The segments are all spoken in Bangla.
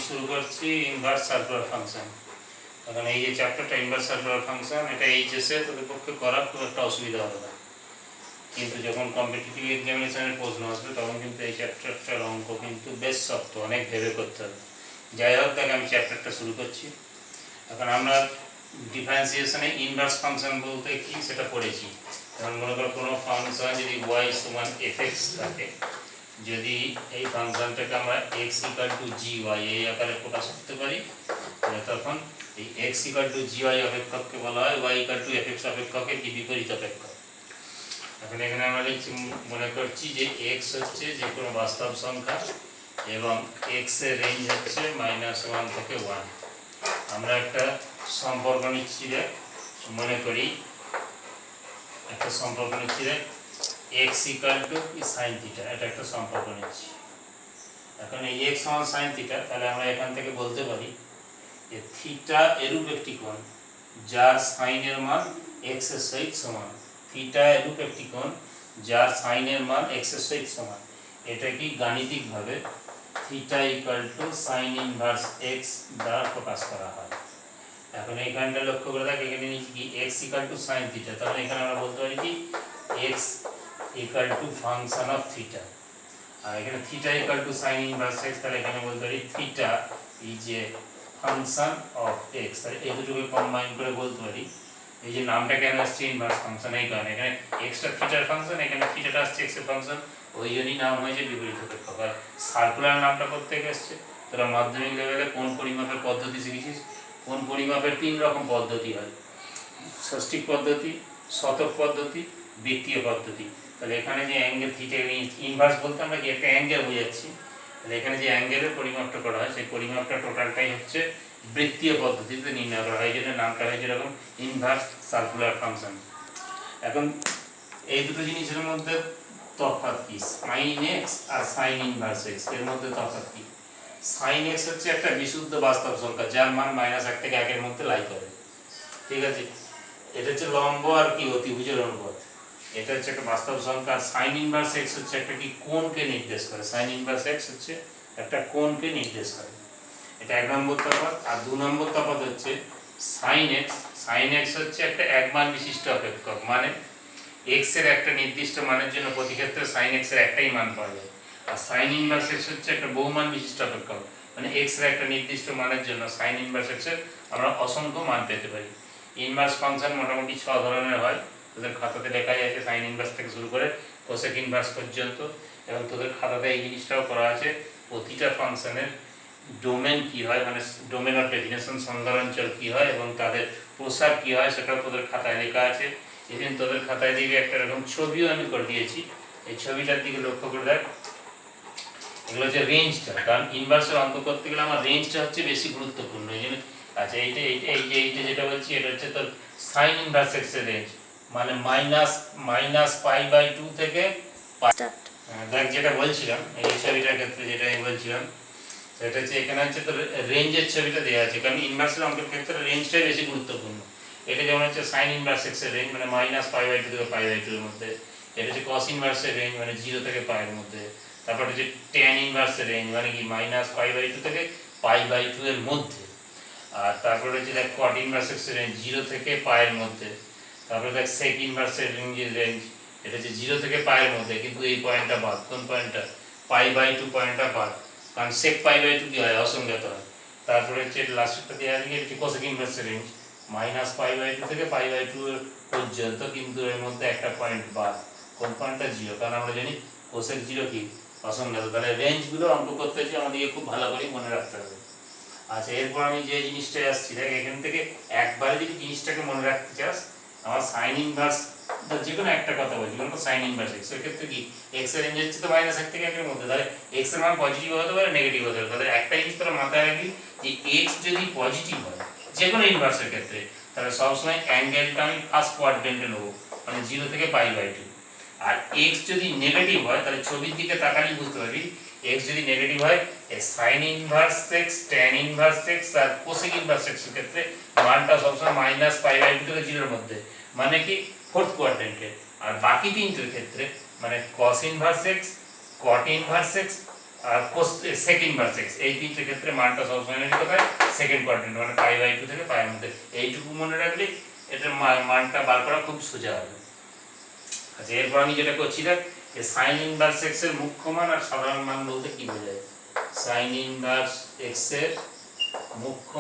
শুরু করছি ইনভার্স সার্কুলার ফাংশন। এখন এই যে চ্যাপ্টারটা ইনভার্স সার্কুলার ফাংশন, এটা এইচএসে তোদের পক্ষে করা খুব একটা অসুবিধা হবে না, কিন্তু যখন কম্পিটিটিভ এক্সামিনেশনের প্রশ্ন আসবে তখন কিন্তু এই চ্যাপ্টারটার অঙ্ক কিন্তু বেশ শক্ত, অনেক ভেবে করতে হবে। যাই হোক, তাকে আমি চ্যাপ্টারটা শুরু করছি। এখন আমরা ডিফারেন্সিয়েশনে ইনভার্স ফাংশন বলতে কি সেটা পড়েছি। যেমন মনে করো কোনো ফাংশন যদি y সমান fx থাকে, যদি এই ফাংশনটাকে আমরা x ইকুয়াল টু gy এই আকারে প্রকাশ করতে পারি, তাহলে তখন এই x ইকুয়াল টু gy অপেক্ষককে বলা হয় y ইকুয়াল টু fx অপেক্ষকের কি বিপরীত অপেক্ষক। এখন এখানে আমরা লিখছি, মনে করছি যে x হচ্ছে যে কোনো বাস্তব সংখ্যা এবং x এর রেঞ্জ হচ্ছে -1 থেকে 1। আমরা একটা সম্পর্ক নিচ্ছি, মনে করি একটা সম্পর্ক নিচ্ছি x equal to sine theta, এটা একটা সম্পর্ক নিচ্ছি। এখন এই x সমান সাইন থিটা, তাহলে আমরা এখান থেকে বলতে পারি যে থিটা এরূপ একটি কোণ যার সাইনের মান x এর সহিত সমান। থিটা এরূপ একটি কোণ যার সাইনের মান x এর সহিত সমান। এটা কি গাণিতিকভাবে theta equal to sine inverse x দ্বারা প্রকাশ করা হয়। এখন এইখানটা লক্ষ্য করে দেখ, এখানে নিচ্ছি কি x equal to sine theta, তাহলে এখানে আমরা বলতে পারি কি x equal to function of theta. আর এখানে theta equal to sine inverse x, তাহলে এখানে বলতে পারি theta is a function of x। তাহলে এই দুটোকে কম্বাইন করে বলতে পারি, এই যে নামটা কেন আসছে ইনভার্স ফাংশন, এই কারণে এখানে এক্সটা থিটার ফাংশন, এখানে থিটাটা আসছে x এর ফাংশন, ওই জন্যই নাম হয়েছে বিপরীত অপেক্ষক। আর সার্কুলার নামটা করতে গেছে, তোরা মাধ্যমিক লেভেলে কোন পরিমাপের পদ্ধতি শিখেছিস? কোন পরিমাপের 3 রকম পদ্ধতি হয়, ষষ্ঠিক পদ্ধতি, শতক পদ্ধতি, বৃত্তীয় পদ্ধতি। তাহলে এখানে যে অ্যাঙ্গেল থিটা ইনভার্স বলতে আমরা কি একটা অ্যাঙ্গেল বোঝাচ্ছি, তাহলে এখানে যে অ্যাঙ্গেলের পরিমাপটা করা হয় সেই পরিমাপটা টোটালটাই হচ্ছে বৃত্তীয় পদ্ধতিতে নির্ণয় করা হয়, এই জন্য নামটা হয়েছে এরকম ইনভার্স সার্কুলার ফাংশন। এখন এই দুটো জিনিসের মধ্যে তফাৎ কি? সাইন এক্স আর সাইন ইনভার্স এক্স, এর মধ্যে তফাৎ কি? সাইন এক্স হচ্ছে একটা বিশুদ্ধ বাস্তব সংখ্যা যার মান -1 থেকে 1 এর মধ্যে লাই করে, ঠিক আছে? এটা হচ্ছে লম্ব আর কি অতিভুজের অনুপাত, এটা হচ্ছে একটা বাস্তব সংখ্যা। আর সাইন ইনভার্স এক্স হচ্ছে একটা কি কোণকে নির্দেশ করে, সাইন ইনভার্স এক্স হচ্ছে একটা কোণকে নির্দেশ করে, এটা 1 নম্বর তফাৎ। আর 2 নম্বর তফাৎ হচ্ছে সাইন এক্স, সাইন এক্স হচ্ছে একটা একমান বিশিষ্ট অপেক্ষক, মানে এক্স এর একটা নির্দিষ্ট মানের জন্য প্রতি ক্ষেত্রে সাইন এক্স এর একটাই মান পাওয়া যায়। আর সাইন ইনভার্স এক্স হচ্ছে একটা বহুমান বিশিষ্ট অপেক্ষক, মানে এক্স এর একটা নির্দিষ্ট মানের জন্য সাইন ইনভার্স এক্স এর আমরা অসংখ্য মান পেতে পারি। ইনভার্স ফাংশন মোটামুটি 6 ধরনের হয়, তোদের খাতাতে লেখাই আছে সাইন ইনভার্স থেকে শুরু করে কোসেক ইনভার্স পর্যন্ত। এবং তোদের খাতাতে এই জিনিসটাও করা আছে, প্রতিটা ফাংশনের ডোমেন কি হয়, মানে ডোমেন অফ ডেফিনেশন, সংজ্ঞাঞ্চল কি হয় এবং তাদের প্রসার কি হয় সেটাও তোদের খাতায় লেখা আছে। ইভেন তোদের খাতায় দিকে একটা এরকম ছবিও আমি করে দিয়েছি, এই ছবিটার দিকে লক্ষ্য করে দেখ। এগুলো হচ্ছে রেঞ্জটা, কারণ ইনভার্সের অঙ্ক করতে গেলে আমার রেঞ্জটা হচ্ছে বেশি গুরুত্বপূর্ণ, এই জন্য। আচ্ছা, এইটা যেটা বলছি এটা হচ্ছে তোর সাইন ইনভার্স এক্স এর রেঞ্জ, মানে -π/2 থেকে দেখ যেটা বলছিলাম এই ছবিটার ক্ষেত্রে, যেটা আমি বলছিলাম সেটা হচ্ছে এখানে হচ্ছে তোর রেঞ্জের ছবিটা দেওয়া আছে, কারণ ইনভার্সের অঙ্কের ক্ষেত্রে রেঞ্জটাই বেশি গুরুত্বপূর্ণ। এটা যেমন হচ্ছে সাইন ইনভার্স এক্স এর রেঞ্জ, মানে -π/2 থেকে π/2 এর মধ্যে। এটা হচ্ছে কস ইনভার্স এর রেঞ্জ, মানে 0 থেকে π এর মধ্যে। তারপর হচ্ছে ট্যান ইনভার্স এর রেঞ্জ, মানে কি -π/2 থেকে π/2 এর মধ্যে। আর তারপরে হচ্ছে দেখ কট ইনভার্স এক্স এর রেঞ্জ 0 থেকে π এর মধ্যে। তারপরে দেখ সেক ইনভার্স এর রেঞ্জ, এটা হচ্ছে 0 থেকে π এর মধ্যে, কিন্তু এই পয়েন্টটা বাদ। কোন পয়েন্টটা? π/2 পয়েন্টটা বাদ, কারণ সেক π/2 কি হয়? অসংজ্ঞাত হয়। তারপরে হচ্ছে লাস্টটা দেওয়া আছে এটি কোসেক ইনভার্স এর রেঞ্জ -π/2 থেকে π/2 পর্যন্ত, কিন্তু এর মধ্যে একটা পয়েন্ট বাদ। কোন পয়েন্টটা? 0, কারণ আমরা জানি কোসেক 0 কি? অসংজ্ঞাত। তাহলে রেঞ্জগুলো অঙ্ক করতে হচ্ছে আমাদেরকে খুব ভালো করে মনে রাখতে হবে। আচ্ছা, এরপর আমি যে জিনিসটায় আসছি, দেখ এখান থেকে একবারে যদি জিনিসটাকে মনে রাখতে চাস, আমার সাইন ইনভার্স যে কোনো একটা কথা বলছি, যেমন সাইন ইনভার্স এক্স, এর ক্ষেত্রে কি এক্স এর রেঞ্জ হচ্ছে তো -1 থেকে 1 এর মধ্যে, তাহলে এক্স এর মান পজিটিভ হতে পারে, নেগেটিভ হতে পারে। তাহলে একটা জিনিস তোরা মাথায় রাখবি যে এক্স যদি পজিটিভ হয় যে কোনো ইনভার্সের ক্ষেত্রে, তাহলে সবসময় অ্যাঙ্গেলটা আমি ফার্স্ট কোয়াড্রেন্টে নেবো, মানে 0 থেকে π/2। আর এক্স যদি নেগেটিভ হয়, তাহলে ছবির দিকে তাকালেই বুঝতে পারবি এক্স যদি নেগেটিভ হয়, sine inverse x, tan inverse x আর কোসেক ইনভার্স এক্স এর ক্ষেত্রে মানটা সবসময় -π/2 থেকে 0 এর মধ্যে, মানে কি ফোর্থ কোয়াড্রেন্টে। আর বাকি তিনটের ক্ষেত্রে মানে cos inverse x, cot inverse x, আর সেক ইনভার্স এক্স, এই তিনটে ক্ষেত্রে মানটা সবসময় নেই কোথায়, সেকেন্ড কোয়াড্রেন্ট, মানে পাই বাই 2 থেকে পাইয়ের মধ্যে। এইটুকু মনে রাখলে এটার মানটা বার করা খুব সোজা হবে। আচ্ছা, এরপর আমি যেটা করছি দেখ, যে সাইন ইনভার্স এক্স এর মুখ্য মান আর সাধারণ মান বলতে কি বোঝায়। সাইন ইনভার্স এক্স এর মুখ্য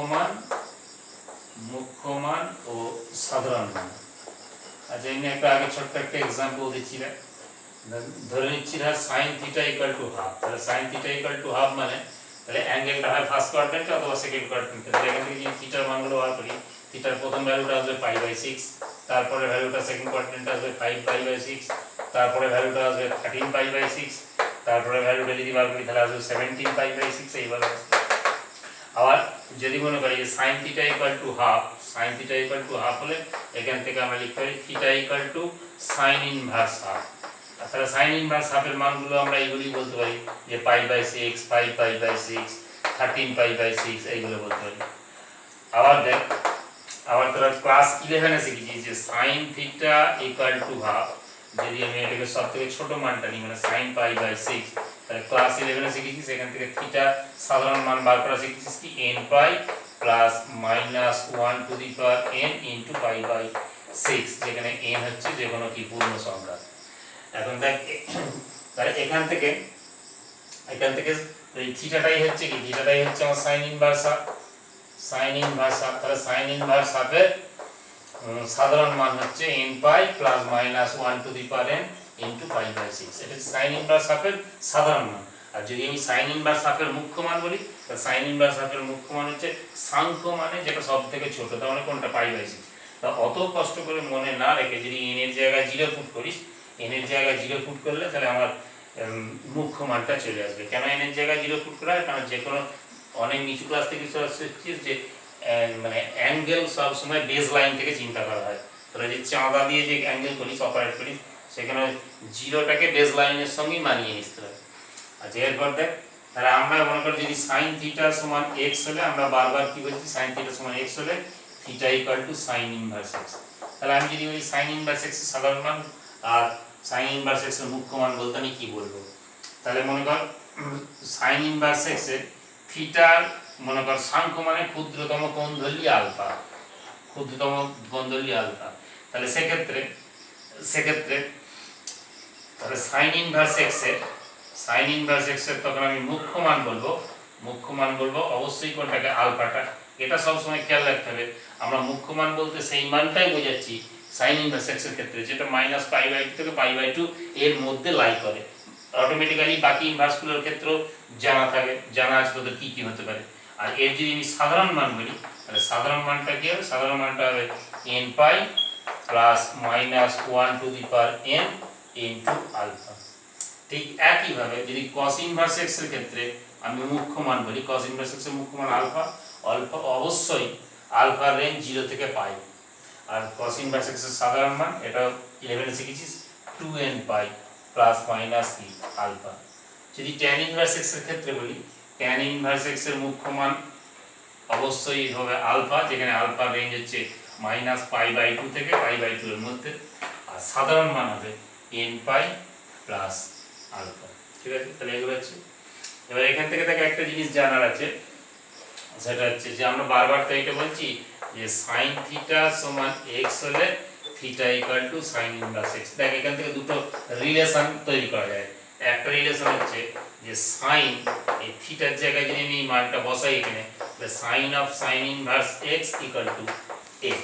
মান ও সাধারণ মান। আচ্ছা, এমনি একটা আগে ছোট্ট একটা এক্সাম্পল দিচ্ছি না, ধরে নিচ্ছি না sine theta equal to half. তাহলে sine theta equal to half মানে তাহলে অ্যাঙ্গেলটা হয় ফার্স্ট কোয়াড্রেন্টে অথবা সেকেন্ড কোয়াড্রেন্টে। তাহলে এখান থেকে যদি থিটার মানগুলো বার করি, থিটার প্রথম ভ্যালুটা আসবে পাই বাই 6, তারপরে ভ্যালুটা সেকেন্ড কোয়াড্রেন্টে আসবে 5 পাই বাই 6, তারপরে ভ্যালুটা আসবে 13 পাই বাই 6, তারপরে ভ্যালুটা যদি বার করি তাহলে আসবে 17 পাই বাই 6। এইভাবে আবার যদি মনে করি যে sine theta equal to half, sine theta equal to half হলে এখান থেকে আমরা লিখতে পারি theta equal to sine inverse half. তাহলে সাইন ইনভার্স হাফের মানগুলো আমরা এইগুলি বলতে পারি যে pi by 6, 5 pi by 6, 13 pi by 6, এইগুলো বলতে পারি। আবার দেখ, আবার তোরা ক্লাস 11 এ শিখেছি যে sine theta equal to half, যদি আমি এটাকে সবথেকে ছোট মানটা নিই মানে সাইন পাই বাই 6, তাহলে ক্লাস 11 এ শিখেছি সেখান থেকে থিটা সাধারণ মান বার করা শিখেছিস কি n pi plus minus 1 to the power n into pi by 6, যেখানে n হচ্ছে যে কোনো কি পূর্ণ সংখ্যা। এখন দেখ, তাহলে এখান থেকে এই থিটাটাই হচ্ছে কি, থিটাটাই হচ্ছে আমার sine inverse half, sine inverse half. তাহলে সাইন ইনভার্স হাফের সাধারণ মান হচ্ছে n pi plus minus 1 to the power n into pi by 6, এটা হচ্ছে সাইন ইনভার্স হাফের সাধারণ মান। আর যদি আমি সাইন ইনভার্স হাফের মুখ্য মান বলি, তাহলে সাইন ইনভার্স হাফের মুখ্য মান হচ্ছে সাংখ্য মানে যেটা সবথেকে ছোট, তার মানে কোনটা, পাই বাই 6। তা অত কষ্ট করে মনে না রেখে যদি n এর জায়গায় 0 পুট করিস, n এর জায়গায় 0 পুট করলে তাহলে আমার মুখ্য মানটা চলে আসবে। কেন n এর জায়গায় 0 পুট করা হয়, কারণ যে কোনো অনেক নিচু ক্লাস থেকে শিখছিস যে মানে অ্যাঙ্গেল সব সময় বেস লাইন থেকে চিন্তা করা হয়। তাহলে যে চাঁদা দিয়ে যে অ্যাঙ্গেল করিস, অপারেট করিস, সেখানে জিরোটাকে বেস লাইনের সঙ্গেই মানিয়ে নিতে হবে। আচ্ছা, এরপর দেখ, তাহলে আমরা মনে করি যদি সাইন থিটা সমান x হলে, আমরা বারবার কি বলছি, সাইন থিটা সমান x হলে theta equal to sine inverse x। তাহলে আমি যদি বলি সাইন ইনভার্স x এর সাধারণ মান আর সাইন ইনভার্স x এর মুখ্য মান বলতে আমি কি বলবো, তাহলে মনে কর সাইন ইনভার্স x এর থিটার মনে কর সাংখ্য মানে ক্ষুদ্রতম কোণ ধরলি আলফা, ক্ষুদ্রতম কোণ ধরলি আলফা। তাহলে সেক্ষেত্রে তাহলে সাইন ইনভার্স এক্স এর তখন আমি মুখ্য মান বলবো অবশ্যই কোনটাকে, আলফাটা। এটা সবসময় খেয়াল রাখতে হবে, আমরা মুখ্য মান বলতে সেই মানটাই বোঝাচ্ছি সাইন ইনভার্স এক্স এর ক্ষেত্রে যেটা মাইনাস পাই বাই 2 থেকে পাই বাই 2 এর মধ্যে লাই করে। অটোমেটিক্যালি বাকি ইনভার্সগুলোর ক্ষেত্রেও জানা আছে তোদের কি কি হতে পারে। আর এর যদি আমি সাধারণ মান বলি, তাহলে সাধারণ মানটা কি হবে, সাধারণ মানটা হবে n pi plus minus 1 to the power n into alpha. ঠিক একইভাবে যদি cos ইনভার্স x এর ক্ষেত্রে আমি মুখ্য মান বলি, cos ইনভার্স x এর মুখ্য মান আলফা, অবশ্যই আলফার রেঞ্জ 0 থেকে পাই। আর cos ইনভার্স x এর সাধারণ মান, এটা 11 এ শিখেছিস, 2n পাই প্লাস মাইনাস কি আলফা। যদি tan ইনভার্স x এর ক্ষেত্রে বলি, tan ইনভার্স x এর মুখ্য মান অবশ্যই হবে আলফা, যেখানে আলফার রেঞ্জ হচ্ছে মাইনাস পাই বাই 2 থেকে পাই বাই 2 এর মধ্যে, আর সাধারণ মান হবে n পাই প্লাস আলফা। ঠিক আছে, তাহলে এগুলো হচ্ছে। এবার এখান থেকে দেখে একটা জিনিস জানার আছে, সেটা হচ্ছে যে আমরা বারবার তো এটা বলছি যে সাইন থিটা সমান x হলে theta equal to sine inverse x। দেখ, এখান থেকে দুটো রিলেশন তৈরি করা যায়। একটা রিলেশন হচ্ছে যে সাইন, এই থিটার জায়গায় যদি আমি মানটা বসাই এখানে, তাহলে sine of sine inverse x equal to x।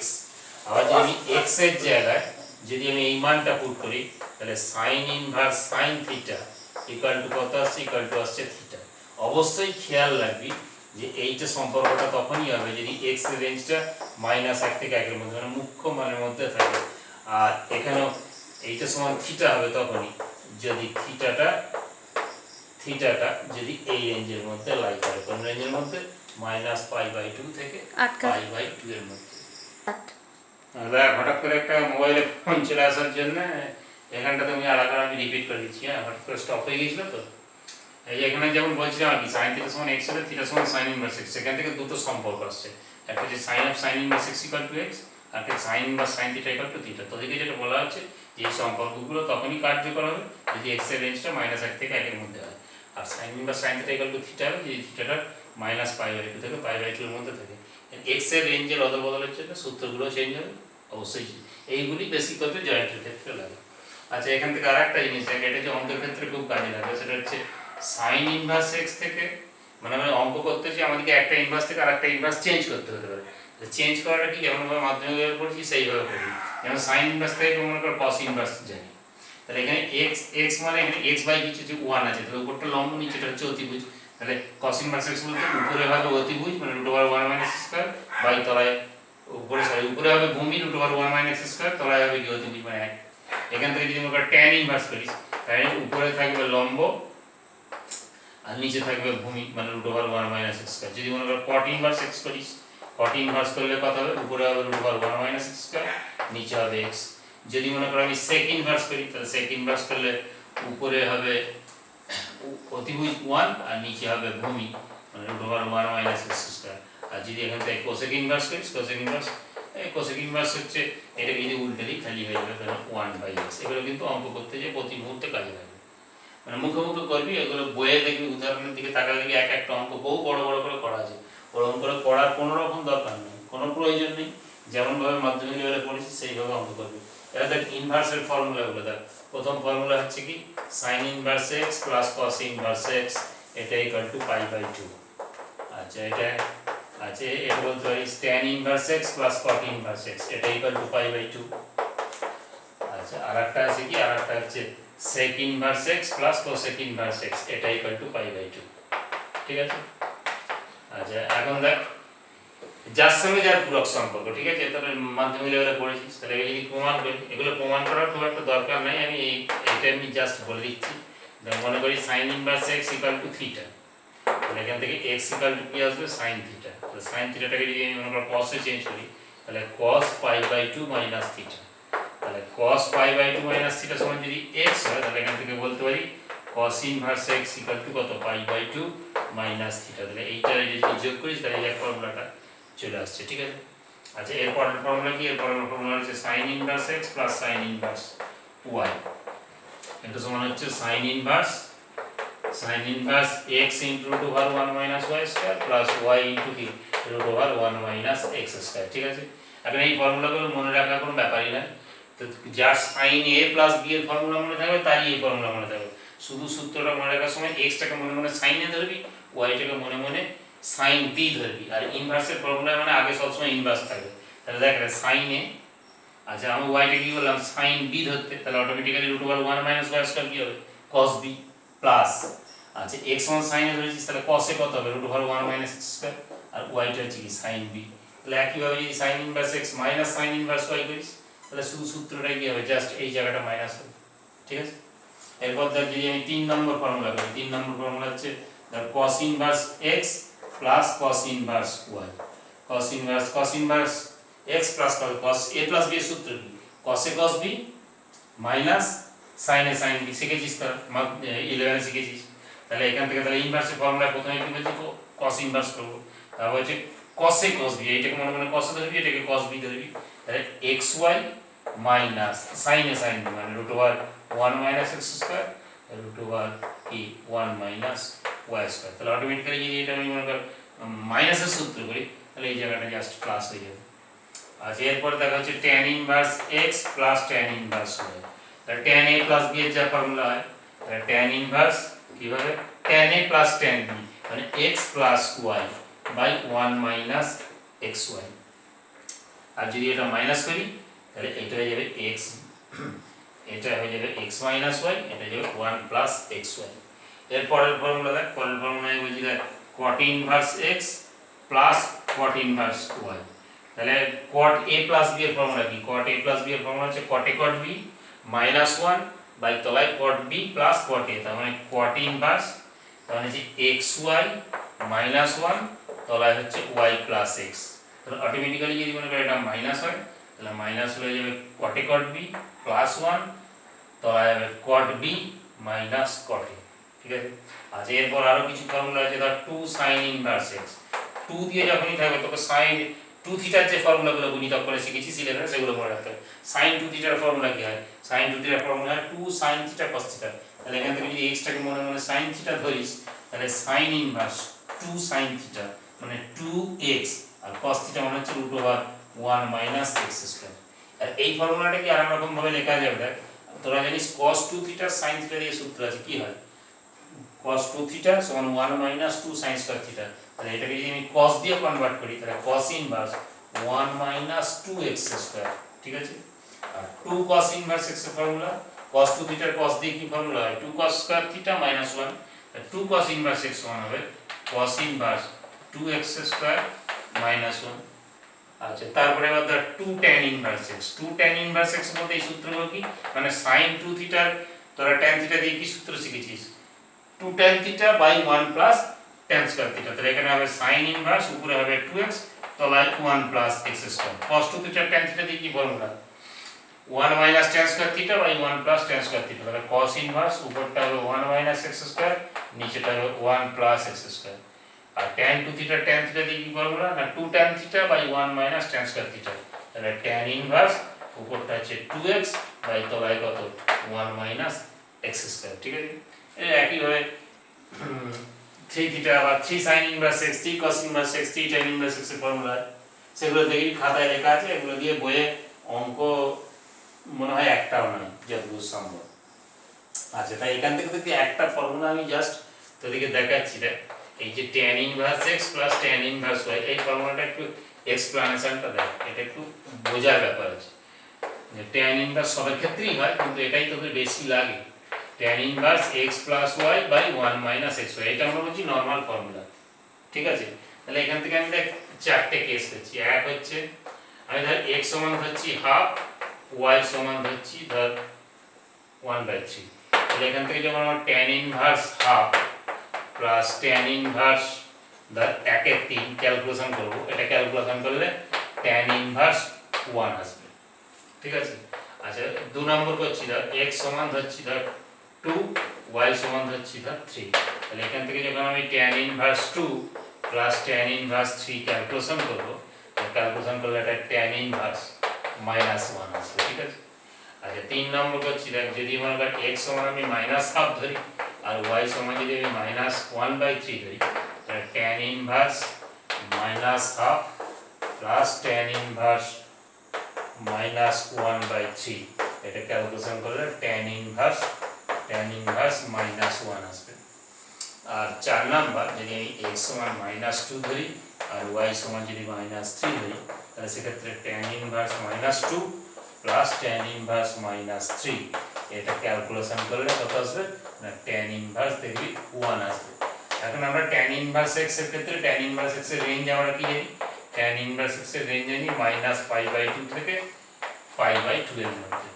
আবার যদি আমি x এর জায়গায় যদি আমি এই মানটা পুট করি, তাহলে sine inverse sine theta equal to কত আসছে, ইকুয়াল টু আসছে থিটা। অবশ্যই খেয়াল রাখবি যে এইটা সম্পর্কটা তখনই হবে যদি x এর রেঞ্জটা -1 থেকে 1 এর মধ্যে, মানে মুখ্য মানের মধ্যে থাকে। আর এখানেও এইটা সমান থিটা হবে তখনই যদি থিটাটা যদি এই রেঞ্জের মধ্যে লাই করে। কোন রেঞ্জের মধ্যে, -π/2 থেকে π/2 এর মধ্যে। হঠাৎ করে একটা মোবাইলে ফোন চলে আসার জন্য এখানটাতে আমি রিপিট করে দিচ্ছি। হঠাৎ করে স্টপ হয়ে গিয়েছিল তো। এই এখানে যেমন বলছিলাম আর কি, সাইন থিটা সমান x হলে থিটা সমান সাইন ইনভার্স x, সেখান থেকে দুটো সম্পর্ক আসছে। একটা যে sine of sine inverse x equal to x, আর একটা sine inverse sine theta equal to theta. তোদেরকে যেটা বলা হচ্ছে যে এই সম্পর্কগুলো তখনই কার্যকর হবে যদি x এর রেঞ্জটা -1 থেকে 1 এর মধ্যে হয়। আর sine inverse sine theta equal to theta হবে যদি থিটাটা মাইনাস পাই বাই টু থেকে পাই বাই টু এর মধ্যে থাকে। এক্স এর রেঞ্জের অদল বদলের জন্য সূত্রগুলো চেঞ্জ হবে অবশ্যই। এইগুলি বেসিক করতে জয়েন্টের ক্ষেত্রে লাগে। আচ্ছা এখান থেকে আর একটা জিনিস দেখে, এটা যে অঙ্কের ক্ষেত্রে খুব কাজে লাগে, সেটা হচ্ছে সাইন ইনভার্স এক্স থেকে মানে আমরা অঙ্ক করতে যে আমাদেরকে একটা ইনভার্স থেকে আর একটা ইনভার্স চেঞ্জ করতে হতে পারে। চেঞ্জ করাটা কি যেমনভাবে মাধ্যমিক পড়ছি সেইভাবে করি। যেমন সাইন ইনভার্স থেকে মনে করো কস ইনভার্স জানি, তাহলে এখানে এক্স এক্স মানে এখানে এক্স বাই কিছু যে ওয়ান আছে, তাহলে উপরটা লম্ব নিচেটা হচ্ছে অতিভুজ, তাহলে কস ইনভার্স এক্স বলতে উপরে হবে অতিভুজ মানে root over one minus square by তলায় উপরে হবে ভূমি root over one minus square, তলায় হবে কি অতিভুজ মানে এক। এখান থেকে যদি আমরা ট্যান ইনভার্স করিস তাহলে উপরে থাকবে লম্ব আর নিচে থাকবে ভূমি মানে root over one minus square. যদি মনে করো কট ইনভার্স এক্স করিস, কট ইনভার্স করলে কত হবে, উপরে হবে root over one minus square, নিচে হবে এক্স। যদি মনে করো আমি সেক ইনভার্স করি তাহলে সেক ইনভার্স করলে উপরে হবে অতিভুজ ওয়ান আর নিচে হবে ভূমি মানে root over one minus x square. আর যদি এখান থেকে কোসেক ইনভার্স করিস, কোসেক ইনভার্স হচ্ছে এটাকে যদি উল্টে দিই খালি হয়ে যাবে তাহলে ওয়ান বাই এক্স। এগুলো কিন্তু অঙ্ক করতে যে প্রতি মুহূর্তে কাজে লাগবে, মানে মুখে মুখে করবি, এগুলো বইয়ে দেখবি উদাহরণের দিকে তাকালে দেখবি এক একটা অঙ্ক বহু বড় বড় করে করা আছে। ওরকম করে পড়ার কোনো রকম দরকার নেই, কোনো প্রয়োজন নেই, যেমনভাবে মাধ্যমিক লেভেলে পড়েছি সেইভাবে অঙ্ক করবি। এটা দেখ ইনভার্সের ফর্মুলাগুলো দেখ। প্রথম ফর্মুলা হচ্ছে কি sine inverse x plus cos inverse x, এটা equal to pi by two. আচ্ছা এটা আছে, এটা বলতে পারি tan inverse x plus cot inverse x, এটা equal to pi by two. আচ্ছা আর একটা আছে কি, আর একটা হচ্ছে sec inverse x plus cosec inverse x, এটা equal to pi by two. ঠিক আছে। আচ্ছা এখন দেখ যার সঙ্গে যার পূরক সম্পর্ক, ঠিক আছে, তাহলে মাধ্যমিক লেভেলে পড়েছিস, তাহলে যদি প্রমাণ করি, এগুলো প্রমাণ করার খুব একটা দরকার নেই, আমি এইটা আমি জাস্ট বলে দিচ্ছি। মনে করি sign inverse x equal to theta, তাহলে এখান থেকে x ইকুয়াল টু কি আসবে সাইন থিটা, তাহলে সাইন থিটাটাকে যদি আমি মনে করি cos এ চেঞ্জ করি তাহলে cos pi by two minus theta, তাহলে cos pi by two minus theta সমান যদি x হয় তাহলে এখান থেকে বলতে পারি cos inverse x equal to কত pi by two minus theta, তাহলে এইটা যদি যোগ করিস তাহলে এই ফর্মুলাটা চলে আসছে। ঠিক আছে। আচ্ছা এরপরের ফর্মুলা কি, এরপরের ফর্মুলা হচ্ছে sin inverse x plus sin inverse y, এটা সমান হচ্ছে sin inverse x into root over 1 minus y square plus y into কি root over 1 minus x square. ঠিক আছে। এখন এই ফর্মুলাগুলো মনে রাখার কোনো ব্যাপারই না, তো যার sin a প্লাস b এর ফর্মুলা মনে থাকবে তারই এই ফর্মুলা মনে থাকবে। শুধু সূত্রটা মনে রাখার সময় x টাকে মনে মনে sin এ ধরবি, y টাকে মনে মনে sin b ধরবি, আর ইনভার্সের ফর্মুলা মানে আগে সবসময় ইনভার্স থাকবে। তাহলে দেখ sin a, আচ্ছা আমি y টা কি বললাম sin b ধরতে, তাহলে automatically root over 1 minus y square কি হবে cos b প্লাস, আচ্ছা x সমান sin এ ধরেছিস তাহলে cos এ কত হবে root over 1 minus x square, আর y টা হচ্ছে কি sin b। তাহলে একইভাবে যদি sin inverse x minus sin inverse y করিস তাহলে শুধু সূত্রটা কি হবে জাস্ট এই জায়গাটা মাইনাস হবে। ঠিক আছে। এরপর দেখ যদি আমি 3 নম্বর ফর্মুলা করি, 3 নম্বর ফর্মুলা হচ্ছে cos inverse x plus cos inverse y, cos inverse x plus cos a plus b এর সূত্র কি cos a cos b minus sin a sin b, শিখেছিস তো 11 শিখেছিস। তাহলে এখান থেকে তাহলে ইনভার্সের ফর্মুলা প্রথমে কি বলছি cos ইনভার্স করব, তারপর হচ্ছে cos a cos b, এইটাকে মনে মনে cos ধরবি, এটাকে cos b ধরবি, তাহলে xy minus sin a sin b মানে root over 1 minus x square root over কি 1 মাইনাস y স্কয়ার। তাহলে অটোমেটিক্যালি যদি এটা আমি মনে কর মাইনাসের সূত্র করি তাহলে এই জায়গাটা জাস্ট প্লাস হয়ে যাবে। আচ্ছা এরপর দেখা হচ্ছে tan inverse x plus tan inverse y, তাহলে tan a প্লাস b এর যা ফর্মুলা হয় তাহলে tan ইনভার্স কিভাবে tan a plus tan b মানে x plus y by 1 minus xy, আর যদি এটা মাইনাস করি তাহলে এটা হয়ে যাবে x, এটা হয়ে যাবে x মাইনাস y, এটা হয়ে যাবে 1 প্লাস xy। এরপরের ফর্মুলা দেখ, পরের ফর্মুলা আমি বলছি দেখ cot inverse x plus cot inverse y, তাহলে cot a প্লাস b এর ফর্মুলা কি, cot a প্লাস b এর ফর্মুলা হচ্ছে cot a cot b minus 1 by তলায় cot b plus cot a, তার মানে cot ইনভার্স তার মানে যে xy মাইনাস 1 তলায় হচ্ছে y প্লাস x, তাহলে অটোমেটিক্যালি যদি মনে করি এটা মাইনাস হয় তাহলে মাইনাস হয়ে যাবে cot a cot b plus 1 তলায় হবে cot b minus cot a। ঠিক আছে। আচ্ছা এরপর আরো কিছু ফর্মুলা আছে, ধর 2 sin ইনভার্স x, 2 দিয়ে যখনই থাকবে তোকে sin 2 থিটার যে ফর্মুলাগুলো গুণিতক করে শিখেছি সিলেবাসে সেগুলো মনে রাখতে হবে। sin 2 থিটার ফর্মুলা কি হয়, sin 2 থিটার ফর্মুলা হয় 2 sin থিটা cos থিটা, তাহলে এখান থেকে যদি এক্সটাকে মনে মনে সাইন থিটা ধরিস তাহলে সাইন ইনভার্স 2 সাইন থিটা মানে 2x আর cos থিটা মানে হচ্ছে √1 মাইনাস x স্কয়ার। আর এই ফর্মুলাটা কি আরেক রকম ভাবে লেখা যাবে দেখ, তোরা জানিস cos 2 থিটা sin থিটা দিয়ে সূত্র আছে, কি হয় cos 2 থিটা সমান 1 মাইনাস 2 sin স্কয়ার থিটা। তাহলে এটাকে যদি আমি cos দিয়ে কনভার্ট করি তাহলে cos inverse 1 minus 2x square, ঠিক আছে। আর 2 cos ইনভার্স x এর ফর্মুলা cos 2 থিটার cos দিয়ে কি ফর্মুলা হয় 2 cos square theta minus 1, 2 cos inverse x সমান হবে cos inverse 2x square minus 1। আচ্ছা তারপরে আবার 2 tan inverse x, 2 tan inverse x এর মধ্যে এই সূত্রগুলো কি মানে sin 2 থিটার তোরা tan থিটা দিয়ে কি সূত্র শিখেছিস 2 tan theta by 1 plus tan square theta. তাহলে এখানে হবে sin ইনভার্স উপরে হবে 2x তলায় 1 plus x square. cos 2 theta tan theta দিয়ে কি formula 1 minus tan square theta by 1 plus tan square theta. তাহলে cos ইনভার্স উপরটা হবে 1 মাইনাস x স্কয়ার নিচেটা হবে 1 প্লাস x স্কয়ার। আর tan 2 থিটা tan থিটা দিয়ে কি ফর্মুলা না 2 tan theta by 1 minus tan square theta. তাহলে tan ইনভার্স উপরটা হচ্ছে 2x বাই তলায় কত 1 মাইনাস x স্কয়ার, ঠিক আছে। এই একই ভাবে 3 থিটা আবার 3 sin inverse x 3 cos inverse x 3 tan inverse x এর ফর্মুলা সেগুলো দেখি খাতায় লেখা আছে, এগুলো দিয়ে বইয়ে অঙ্ক মনে হয় একটাও নয় যতদূর সম্ভব। আচ্ছা তাই এখান থেকে দেখি একটা ফর্মুলা আমি জাস্ট তোদেরকে দেখাচ্ছি দেখ, এই যে tan inverse x plus tan inverse y এই ফর্মুলাটা একটু এক্সপ্লানেশনটা দেখ, এটা একটু বোঝার ব্যাপার আছে যে tan ইনভার্স সবার ক্ষেত্রেই হয় কিন্তু এটাই তোদের বেশি লাগে tan inverse x plus y by 1 minus xy, এটা আমরা বলছি নরমাল ফর্মুলা, ঠিক আছে। তাহলে এখান থেকে আমি দেখ চারটে কেস করছি। এক হচ্ছে আমি ধর x সমান ধরছি হাফ y সমান ধরছি ধর 1/3। তাহলে এখান থেকে যখন আমার tan inverse half plus tan inverse ধর 1/3 ক্যালকুলেশন করব, এটা ক্যালকুলেশন করলে tan ইনভার্স 1 আসবে, ঠিক আছে। আচ্ছা 2 নম্বর করছি ধর x সমান ধরছি ধর 2 y সমান ধরছি ধর 3। তাহলে এখান থেকে যখন আমি tan inverse 2 plus tan inverse 3 calculation করব, ক্যালকুলেশন করলে এটা tan ইনভার্স -1 আসবে, ঠিক আছে। আচ্ছা 3 নম্বর করছি দেখ যদি মনে কর x সমান আমি -1/2 ধরি আর y সমান যদি আমি -1/3 ধরি তাহলে tan inverse -1/2 plus tan inverse -1/3 এটা ক্যালকুলেশন করলে tan ইনভার্স -1 আসবে। আর 4 নাম্বার যদি আমি x সমান -2 ধরি আর y সমান যদি -3 ধরি তাহলে সেক্ষেত্রে tan inverse -2 plus tan inverse -3 এটা ক্যালকুলেশন করলে কত আসবে না tan ইনভার্স দেখবি 1 আসবে। এখন আমরা tan ইনভার্স x এর ক্ষেত্রে tan ইনভার্স x এর রেঞ্জ আমরা কি জানি tan ইনভার্স x এর রেঞ্জ জানি -π/2 থেকে π/2 এর মধ্যে।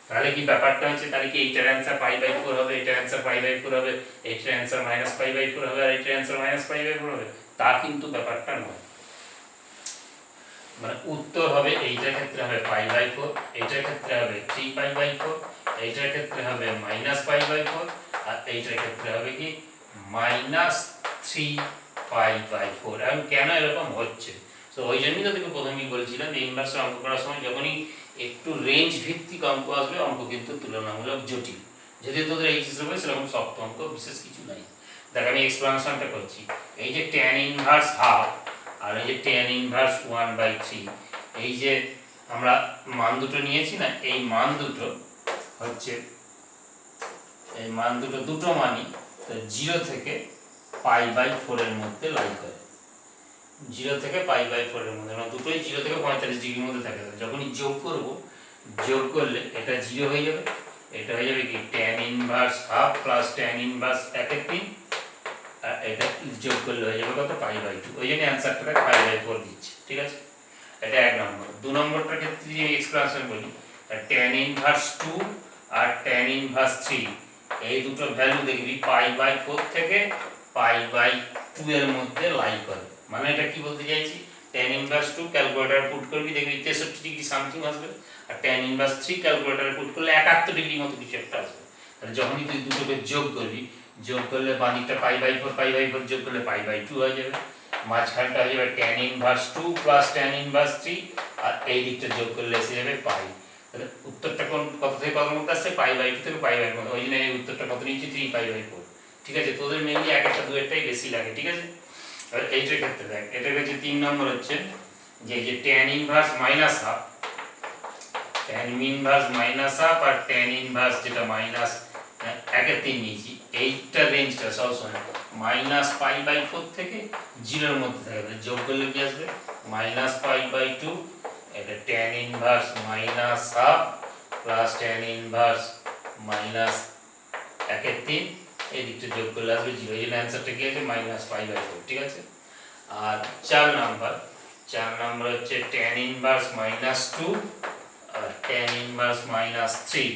তাহলে কি ব্যাপারটা হচ্ছে তাহলে কি এইটার অ্যানসার π/4 হবে, এটার অ্যানসার π/4 হবে, এইটার অ্যানসার -π/4 হবে আর এইটার অ্যানসার -π/4 হবে, তা কিন্তু ব্যাপারটা নয়। মানে উত্তর হবে এইটার ক্ষেত্রে হবে π/4, এইটার ক্ষেত্রে হবে 3π/4, এইটার ক্ষেত্রে হবে -π/4 আর এইটার ক্ষেত্রে হবে কি -3π/4। এখন কেন এরকম হচ্ছে তো ওই জন্যই তো তোকে প্রথমেই বলছিলাম যে ইনভার্সের অঙ্ক করার সময় যখনই একটু রেঞ্জ ভিত্তিক অঙ্ক আসবে অঙ্ক কিন্তু তুলনামূলক জটিল, যদি তোদের এই হিসেবে সেরকম শক্ত অঙ্ক বিশেষ কিছু নাই। দেখ আমি এক্সপ্লানেশনটা করছি, এই যে tan ইনভার্স হাফ আর এই যে tan ইনভার্স 1/3 এই যে আমরা মান দুটো নিয়েছি না এই মান দুটো হচ্ছে এই মান দুটো মানই 0 থেকে π/4 এর মধ্যে লাই করে, 0 থেকে π/4 এর মধ্যে মানে দুটোই 0 থেকে 45 ডিগ্রির মধ্যে থাকে। যখনই যোগ করব যোগ করলে এটা 0 হয়ে যাবে, এটা হয়ে যাবে কি tan inverse half plus tan inverse 1/3 আর এটা যোগ করলে হয়ে যাবে কত π/2, ওই জন্য অ্যানসারটা π/4 দিচ্ছে, ঠিক আছে। এটা এক নম্বর। 2 নম্বরটার ক্ষেত্রে যদি এক্সপ্রেশন বলি tan ইনভার্স 2 আর tan ইনভার্স 3 এই দুটো ভ্যালু দেখবি π/4 থেকে π/2 এর মধ্যে লাই করে। মানে এটা কি বলতে চাইছি tan ইনভার্স 2 ক্যালকুলেটরে পুট করবি দেখবি 63 ডিগ্রি সামথিং আসবে আর tan ইনভার্স 3 ক্যালকুলেটরে পুট করলে 71 ডিগ্রি মতো কিছু একটা আসবে। তাহলে যখনই তুই দুটোকে যোগ করবি যোগ করলে বাদিকটা π/4 যোগ করলে π/2 হয়ে যাবে, মাঝখানটা হয়ে যাবে tan inverse 2 plus tan inverse 3 আর এই দিকটা যোগ করলে এসে যাবে পাই। তাহলে উত্তরটা কত থেকে কত মধ্যে আসছে π/2 থেকে π/4 মধ্যে, ওই জন্য এই উত্তরটা কত নিয়েছি 3π/4। ঠিক আছে, তোদের মেনলি একটা দুয়েরটাই বেশি লাগে। ঠিক আছে, আর এইটার ক্ষেত্রে দেখ, এটার কাছে 3 নম্বর হচ্ছে যে tan inverse minus half, tan inverse minus half আর tan ইনভার্স যেটা মাইনাস 1/3 নিয়েছি, এইটা রেঞ্জটা সবসময় -π/4 থেকে 0 এর মধ্যে থাকবে। যোগ করলে কি আসবে -π/2, এটা tan inverse minus half plus tan inverse minus 1/3, এই দিকটা যোগ করলে আসবে 0। এই জন্য অ্যান্সারটা কি আছে -π/4। ঠিক আছে, আর 4 নাম্বার হচ্ছে tan ইনভার্স -2 আর tan ইনভার্স -3,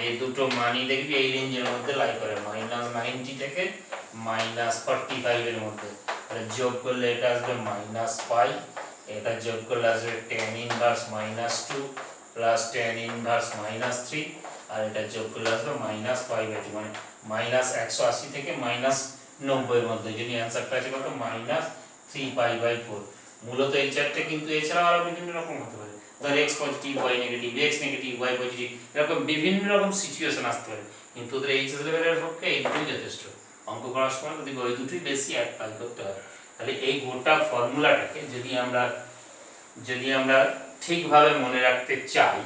এই দুটো মানই দেখবি এই রেঞ্জের মধ্যে লাই করে, -90 থেকে -45 এর মধ্যে। তাহলে যোগ করলে এটা আসবে -π, এটা যোগ করলে আসবে tan inverse -2 plus tan inverse -3, আর এটা যোগ করলে আসবে -π/2, মানে -180 থেকে -90 এর মধ্যে। যদি অ্যান্সারটা আছে কত -3π/4। মূলত এই চারটে, কিন্তু এছাড়াও আরো বিভিন্ন রকম হতে পারে, ধর x positive y negative, x negative y positive, এরকম বিভিন্ন রকম সিচুয়েশন আসতে পারে। কিন্তু তোদের এইচএস লেভেলের পক্ষে এই দুটোই যথেষ্ট। অঙ্ক করার সময় যদি ওই দুটোই বেশি অ্যাপ্লাই করতে হয়, তাহলে এই গোটা ফর্মুলাটাকে যদি আমরা ঠিকভাবে মনে রাখতে চাই,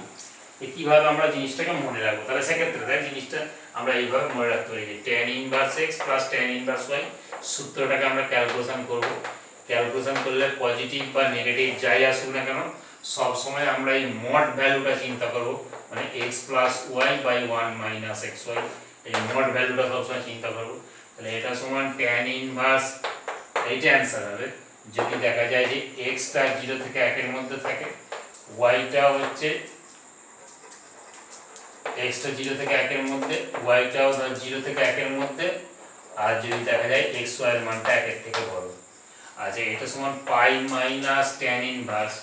কিভাবে আমরা জিনিসটাকে মনে রাখবো, তাহলে সেক্ষেত্রে দেখ জিনিসটা আমরা এইভাবে মনে রাখতে পারি যে tan inverse x plus tan inverse y, সূত্রটাকে আমরা ক্যালকুলেশন করব। ক্যালকুলেশন করলে পজিটিভ বা নেগেটিভ যাই আসুক না কেন, সব সময় আমরা এই মড ভ্যালুটা চিন্তা করব, মানে x plus y by 1 minus xy, এই মড ভ্যালুটা সবসময় চিন্তা করব। তাহলে এটা সমান tan ইনভার্স, এইটা অ্যান্সার হবে যদি দেখা যায় যে xটা 0 থেকে 1 এর মধ্যে থাকে, yটা হচ্ছে xটা 0 থেকে 1 এর মধ্যে, yটাও 0 থেকে 1 এর মধ্যে, আর যদি দেখা যায় xy এর মানটা 1 এর থেকে বড়। আচ্ছা, এটা সমান pi minus tan inverse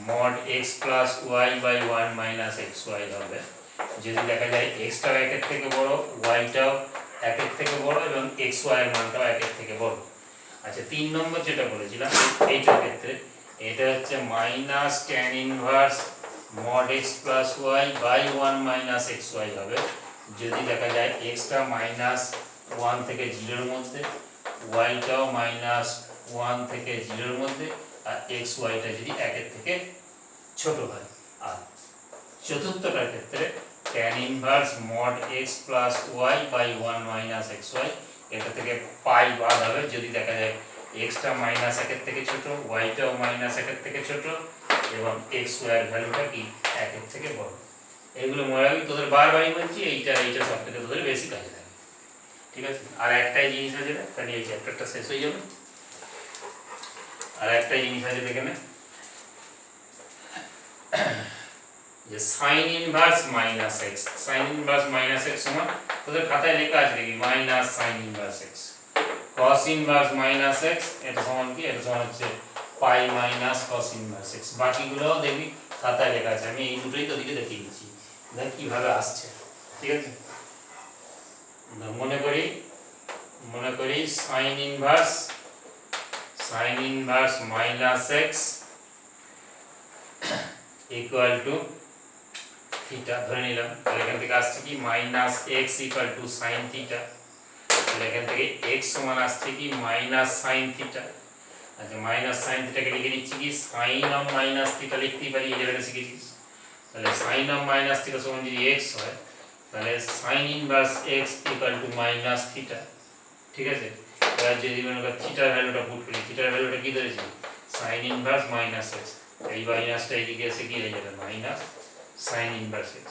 mod x plus y by 1 minus xy হবে যদি দেখা যায় xটাও 1 এর থেকে বড়, yটাও 1 এর থেকে বড় এবং xy এর মানটাও 1 এর থেকে বড়। আচ্ছা, 3 নম্বর যেটা বলেছিলাম এইটার ক্ষেত্রে এটা হচ্ছে minus tan inverse mod x plus y by 1 minus xy হবে যদি দেখা যায় xটা মাইনাস 1 থেকে 0 এর মধ্যে, yটাও মাইনাস 1 থেকে 0 এর মধ্যে, আর xyটা যদি 1 এর থেকে ছোট হয়। আর চতুর্থটার ক্ষেত্রে tan inverse mod x plus y by 1 minus xy, এটা থেকে পাই বাদ হবে যদি দেখা যায় xটা মাইনাস 1 এর থেকে ছোট, yটাও মাইনাস 1 এর থেকে ছোট এবং xy এর ভ্যালুটা কি 1 এর থেকে বড়। এইগুলো মনে রাখবি, তোদের বারবারই বলছি, এইটা সব থেকে তোদের বেশি কাজে লাগে। ঠিক আছে, আর একটাই জিনিস আছে, তাহলে এই চ্যাপ্টারটা শেষ হয়ে যাবে। আর একটাই জিনিস আছে এখানে, যে sin inverse minus x, sin inverse minus x সমান তোদের খাতায় লেখা আছে দেখি minus sin inverse x, cos inverse minus x এটা সমান কি, এটা সমান হচ্ছে পাই মাইনাস cos ইনভার্স x। বাকিগুলো দেখবি খাতায় লেখা আছে, আমি এই দুটোই তোদেরকে দেখিয়ে দিচ্ছি, দেখ কিভাবে আসছে। ঠিক আছে, মনে করি sin inverse minus x equal to theta ধরে নিলাম। তাহলে এখান থেকে আসছে কি minus x equal to sine theta, তাহলে এখান থেকে x সমান আসছে কি মাইনাস সাইন থিটা। আচ্ছা, মাইনাস সাইন থিটাকে লিখে নিচ্ছি কি সাইন অফ মাইনাস থিটা লিখতেই পারি, এই জায়গাটা শিখেছিস। তাহলে সাইন অফ মাইনাস থিটা সমান যদি x হয়, তাহলে sine inverse x equal two minus theta. ঠিক আছে, এবার যদি আমরা থিটার ভ্যালুটা পুট করি, থিটার ভ্যালুটা কি ধরেছি সাইন ইনভার্স মাইনাস x, এই মাইনাসটা এইদিকে এসে কি হয়ে যাবে মাইনাস সাইন ইনভার্স x।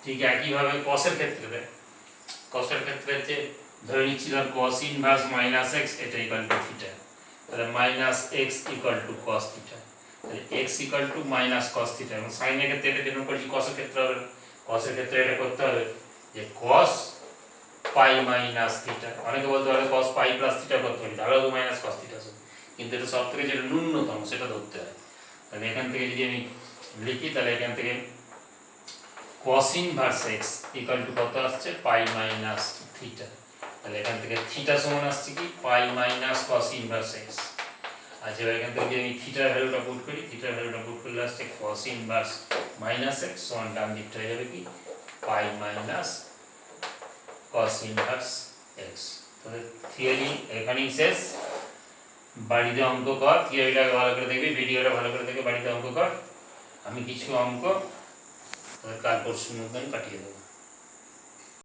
ঠিক একইভাবে কসের ক্ষেত্রে হচ্ছে ধরে নিচ্ছি ধর cos ইনভার্স মাইনাস x এটা ইকুয়াল টু থিটা, তাহলে minus x equal two cos theta, তাহলে x equal two minus cos theta. এবং সাইনের ক্ষেত্রে এটা যেন করছি, cos-এর ক্ষেত্রে হবে, cos-এর ক্ষেত্রে এটা করতে হবে যে cos পাই মাইনাস থিটা। অনেকে বলতে পারে cos পাই প্লাস থিটা করতে পারি, তাহলে তো মাইনাস cos থিটা হবে, কিন্তু এটা সব থেকে যেটা ন্যূনতম সেটা ধরতে হয়। তাহলে এখান থেকে যদি আমি লিখি, তাহলে এখান থেকে cos inverse x equal to কত আসছে পাই মাইনাস থিটা, তাহলে এখান থেকে থিটা সমান আসছে কি পাই মাইনাস cos ইনভার্স x। আচ্ছা এবার এখান থেকে যদি আমি থিটার ভ্যালুটা পুট করি, থিটার ভ্যালুটা পুট করলে আসছে cos ইনভার্স মাইনাস এক্স সমান ডান দিকটা হয়ে যাবে কি পাই মাইনাস cos ইনভার্স এক্স। তাহলে থিওরি এখানেই শেষ। বাড়িতে অঙ্ক কর, থিওরিটা ভালো করে দেখবি, ভিডিওটা ভালো করে দেখে বাড়িতে অঙ্ক কর। আমি কিছু অঙ্ক কাল পরশুর মধ্যে আমি পাঠিয়ে দেবো।